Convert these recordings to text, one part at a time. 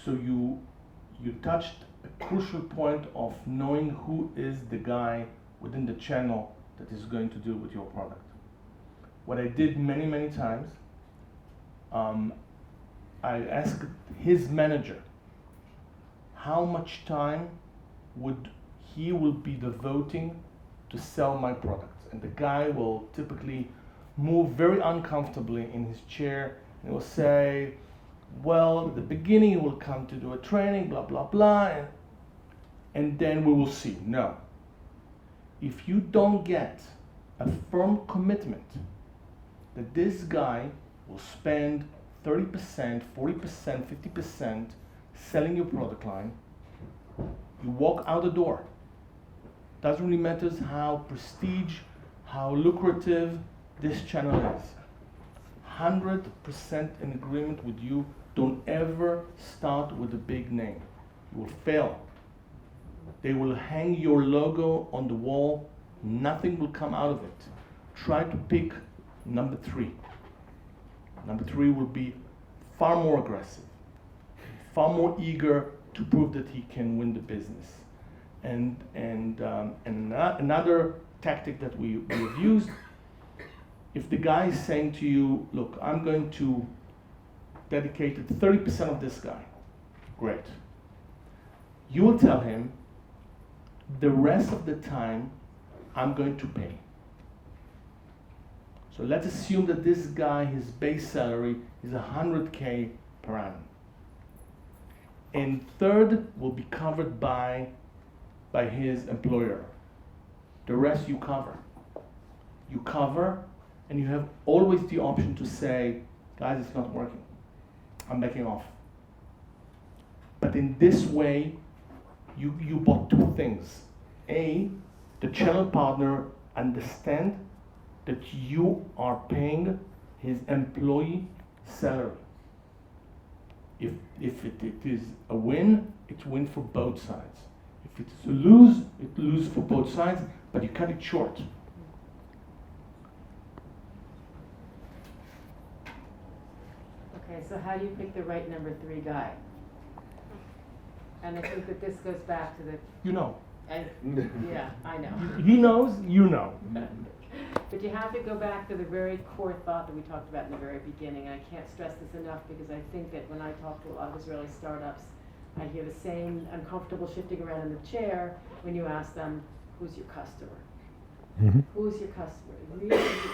So you touched a crucial point of knowing who is the guy within the channel that is going to deal with your product. What I did many times, I asked his manager how much time would he will be devoting to sell my products, and the guy will typically move very uncomfortably in his chair and will say, well, at the beginning he will come to do a training, blah blah blah, and then we will see. No, if you don't get a firm commitment that this guy will spend 30%, 40%, 50% selling your product line, you walk out the door. Doesn't really matter how prestige, how lucrative this channel is. 100% in agreement with you. Don't ever start with a big name. You will fail. They will hang your logo on the wall. Nothing will come out of it. Try to pick number 3. Number 3 will be far more aggressive, far more eager to prove that he can win the business. And another tactic that we have used, if the guy is saying to you, look, I'm going to dedicate 30% of this guy, great. You will tell him, the rest of the time, I'm going to pay. So let's assume that this guy, his base salary is $100K per annum. And third will be covered by his employer. The rest you cover. You cover, and you have always the option to say, guys, it's not working. I'm backing off. But in this way, you bought 2 things. A, the channel partner understand that you are paying his employee salary. If it is a win, it's a win for both sides. If it's a lose, it's a lose for both sides, but you cut it short. Okay, so how do you pick the right number 3 guy? And I think that this goes back to the... You know. Yeah, I know. He knows, you know. But you have to go back to the very core thought that we talked about in the very beginning. I can't stress this enough because I think that when I talk to a lot of Israeli startups, I hear the same uncomfortable shifting around in the chair when you ask them, who's your customer? Mm-hmm. Who's your customer? Really, you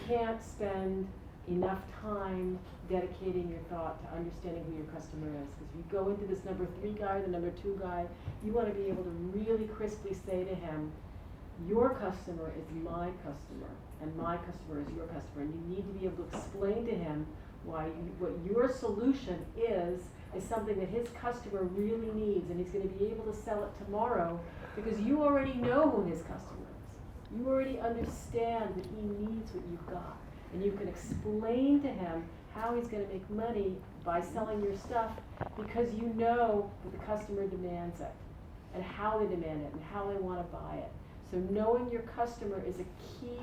can't spend enough time dedicating your thought to understanding who your customer is. Because if you go into this number 3 guy or the number 2 guy, you want to be able to really crisply say to him, your customer is my customer, and my customer is your customer. And you need to be able to explain to him why what your solution is something that his customer really needs, and he's going to be able to sell it tomorrow because you already know who his customer is. You already understand that he needs what you've got. And you can explain to him how he's going to make money by selling your stuff because you know that the customer demands it and how they demand it and how they want to buy it. So knowing your customer is a key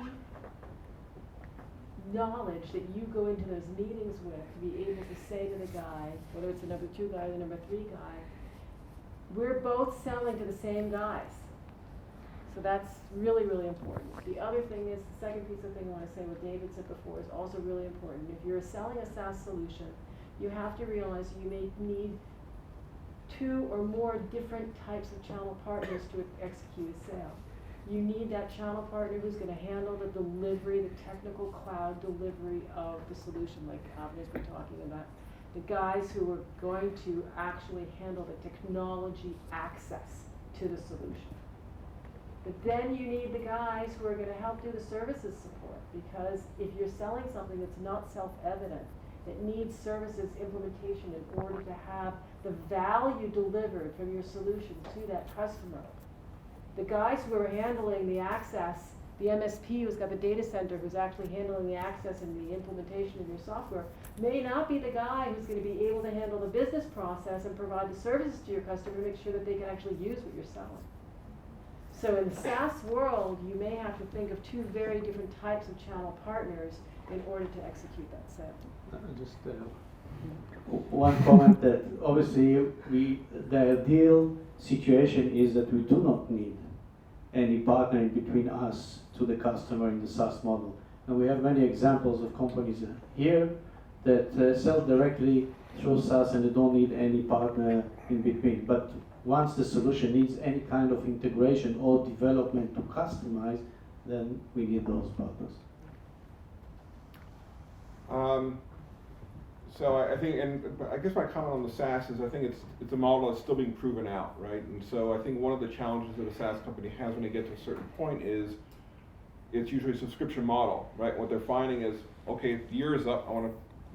knowledge that you go into those meetings with to be able to say to the guy, whether it's the number 2 guy or the number 3 guy, we're both selling to the same guys. So that's really, really important. The other thing is, the second piece of thing I want to say, what David said before, is also really important. If you're selling a SaaS solution, you have to realize you may need 2 or more different types of channel partners to execute a sale. You need that channel partner who's going to handle the delivery, the technical cloud delivery of the solution, like Avner's been talking about. The guys who are going to actually handle the technology access to the solution. But then you need the guys who are going to help do the services support, because if you're selling something that's not self-evident, that needs services implementation in order to have the value delivered from your solution to that customer. The guys who are handling the access, the MSP who's got the data center who's actually handling the access and the implementation of your software, may not be the guy who's going to be able to handle the business process and provide the services to your customer to make sure that they can actually use what you're selling. So in the SaaS world, you may have to think of 2 very different types of channel partners in order to execute that sale. Just One comment that obviously the ideal situation is that we do not need any partner in between us to the customer in the SaaS model. And we have many examples of companies here that sell directly through SaaS and they don't need any partner in between. But once the solution needs any kind of integration or development to customize, then we need those partners. So I think, and I guess my comment on the SaaS is I think it's a model that's still being proven out, right? And so I think one of the challenges that a SaaS company has when they get to a certain point is it's usually a subscription model, right? What they're finding is, okay, if the year is up,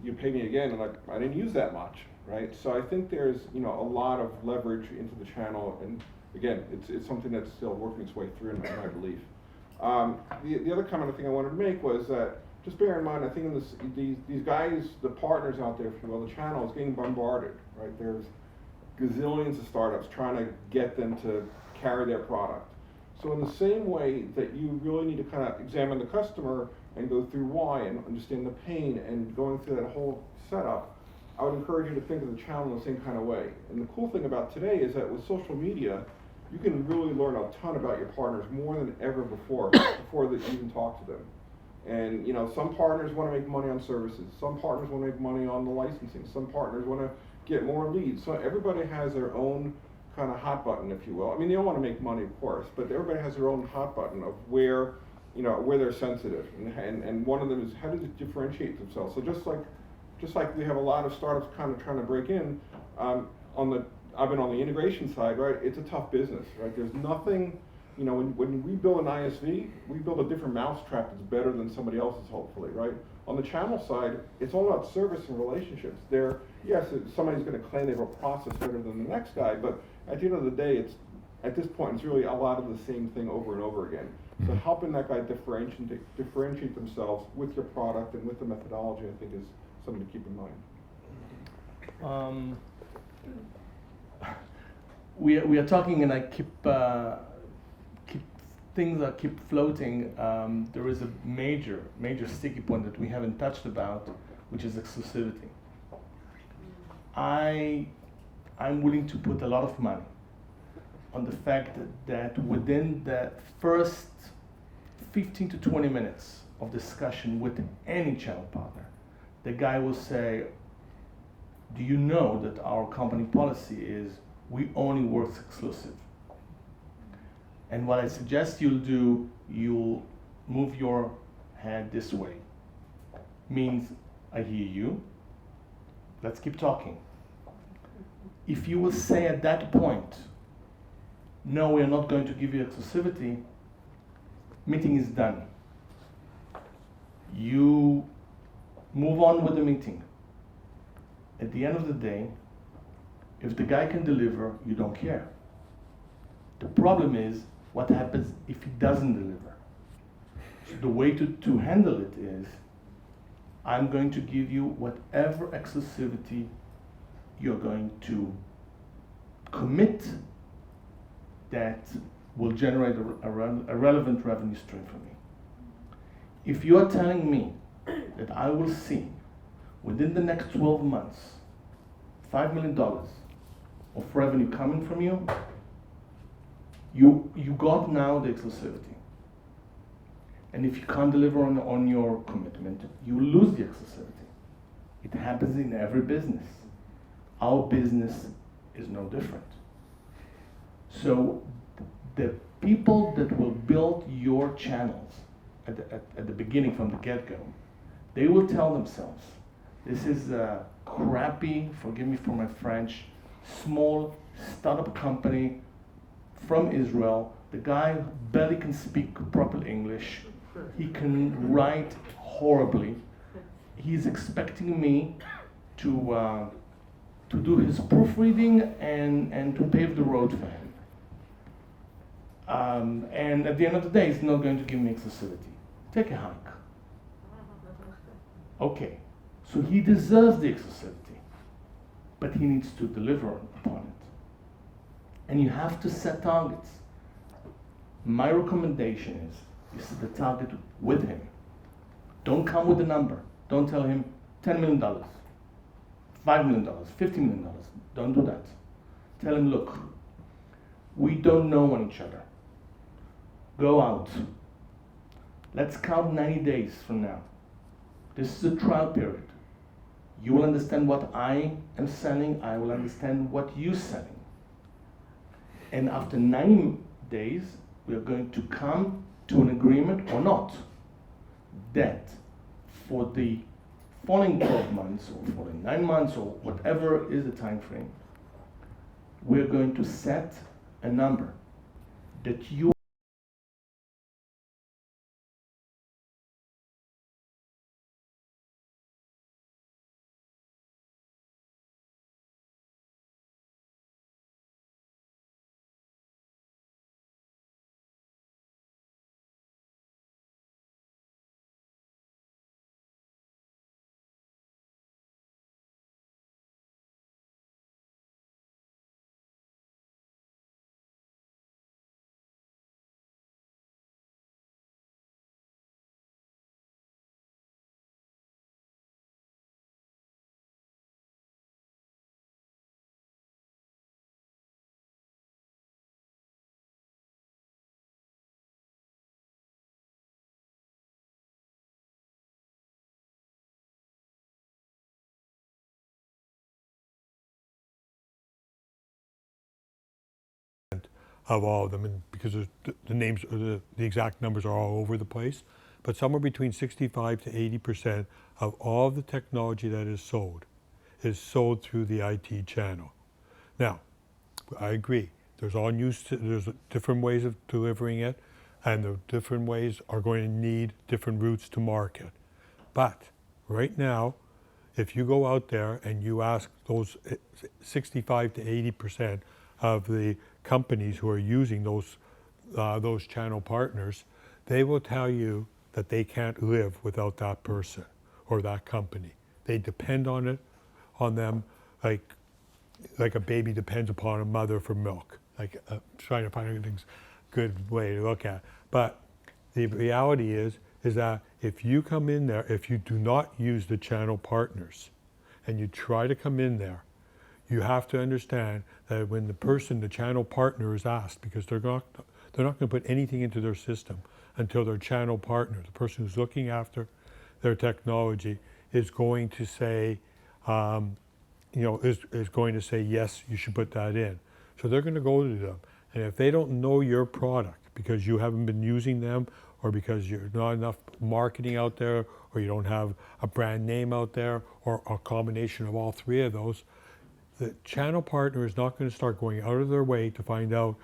you pay me again, and I didn't use that much, right? So I think there's a lot of leverage into the channel, and again, it's something that's still working its way through in my belief. The other comment I think I wanted to make was that just bear in mind, I think these guys, the partners out there, if you will, the channel is getting bombarded, right? There's gazillions of startups trying to get them to carry their product. So in the same way that you really need to kind of examine the customer and go through why and understand the pain and going through that whole setup, I would encourage you to think of the channel in the same kind of way. And the cool thing about today is that with social media, you can really learn a ton about your partners more than ever before that you even talk to them. And some partners want to make money on services. Some partners want to make money on the licensing. Some partners want to get more leads. So everybody has their own kind of hot button, if you will. I mean, they all want to make money, of course, but everybody has their own hot button of where they're sensitive. And one of them is how do they differentiate themselves. So just like we have a lot of startups kind of trying to break in, I've been on the integration side, right? It's a tough business, right? There's nothing. When we build an ISV, we build a different mousetrap that's better than somebody else's, hopefully, right? On the channel side, it's all about service and relationships. Yes, somebody's going to claim they have a process better than the next guy, but at the end of the day, at this point, it's really a lot of the same thing over and over again. So helping that guy differentiate themselves with your product and with the methodology, I think, is something to keep in mind. We are talking, and I keep things that keep floating. There is a major sticky point that we haven't touched about, which is exclusivity. I'm willing to put a lot of money on the fact that within the first 15 to 20 minutes of discussion with any channel partner, the guy will say, do you know that our company policy is we only work exclusive? And what I suggest you'll do, you'll move your head this way. Means, I hear you, let's keep talking. If you will say at that point, no, we're not going to give you exclusivity, meeting is done. You move on with the meeting. At the end of the day, if the guy can deliver, you don't care. The problem is, what happens if he doesn't deliver? So the way to handle it is, I'm going to give you whatever exclusivity you're going to commit that will generate a relevant revenue stream for me. If you are telling me that I will see within the next 12 months $5 million of revenue coming from you, you got now the exclusivity. And if you can't deliver on your commitment, you lose the exclusivity. It happens in every business. Our business is no different. So the people that will build your channels at the beginning from the get-go, they will tell themselves, this is a crappy, forgive me for my French, small startup company from Israel. The guy barely can speak proper English. He can write horribly. He's expecting me to do his proofreading and to pave the road for him. And at the end of the day, he's not going to give me exclusivity. Take a hike. Okay, so he deserves the exclusivity, but he needs to deliver upon it. And you have to set targets. My recommendation is, you set the target with him. Don't come with a number. Don't tell him $10 million. $5 million, $50 million. Don't do that. Tell him, look, we don't know on each other. Go out. Let's count 90 days from now. This is a trial period. You will understand what I am selling. I will understand what you're selling. And after 90 days, we are going to come to an agreement or not that for the following 12 months or following 9 months or whatever is the time frame, we're going to set a number that you of all of them, and because the names, the exact numbers are all over the place, but somewhere between 65 to 80% of all the technology that is sold through the IT channel. Now, I agree. There's there's different ways of delivering it, and the different ways are going to need different routes to market. But right now, if you go out there and you ask those 65 to 80% of the companies who are using those channel partners, they will tell you that they can't live without that person or that company. They depend on them like a baby depends upon a mother for milk. Trying to find a good way to look at it. But the reality is that if you come in there, if you do not use the channel partners and you try to come in there, you have to understand that when the channel partner is asked, because they're not going to put anything into their system until their channel partner, the person who's looking after their technology, is going to say, is going to say, yes, you should put that in. So they're going to go to them. And if they don't know your product because you haven't been using them, or because you're not enough marketing out there, or you don't have a brand name out there, or a combination of all three of those, the channel partner is not going to start going out of their way to find out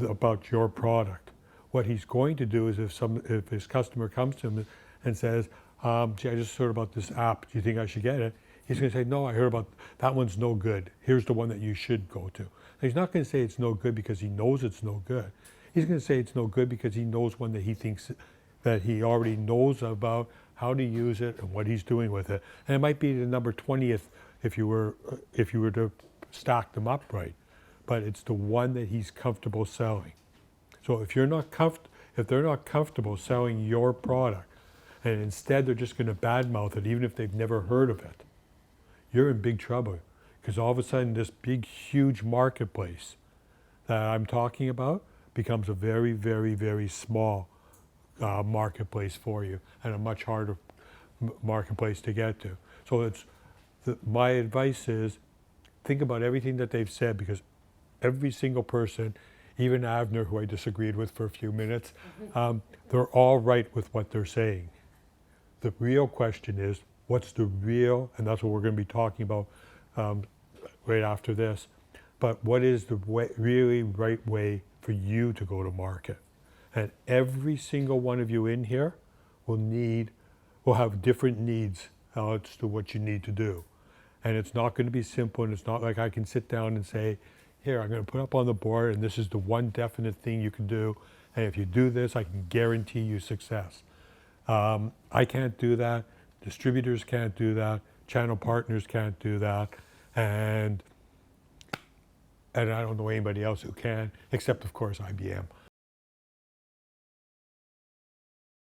about your product. What he's going to do is if his customer comes to him and says, gee, I just heard about this app, do you think I should get it? He's going to say, no, I heard about that one's no good. Here's the one that you should go to. And he's not going to say it's no good because he knows it's no good. He's going to say it's no good because he knows one that he thinks that he already knows about, how to use it and what he's doing with it. And it might be the number 20th if you were to stack them up right. But it's the one that he's comfortable selling. So if they're not comfortable selling your product, and instead they're just going to badmouth it even if they've never heard of it, you're in big trouble. Because all of a sudden this big, huge marketplace that I'm talking about becomes a very, very, very small marketplace for you, and a much harder marketplace to get to. So my advice is, think about everything that they've said, because every single person, even Avner, who I disagreed with for a few minutes, they're all right with what they're saying. The real question is, what's the real, and that's what we're going to be talking about right after this, but what is the really right way for you to go to market? And every single one of you in here will have different needs as to what you need to do. And it's not going to be simple, and it's not like I can sit down and say, here, I'm going to put up on the board, and this is the one definite thing you can do, and if you do this, I can guarantee you success. I can't do that. Distributors can't do that. Channel partners can't do that. And I don't know anybody else who can, except, of course, IBM.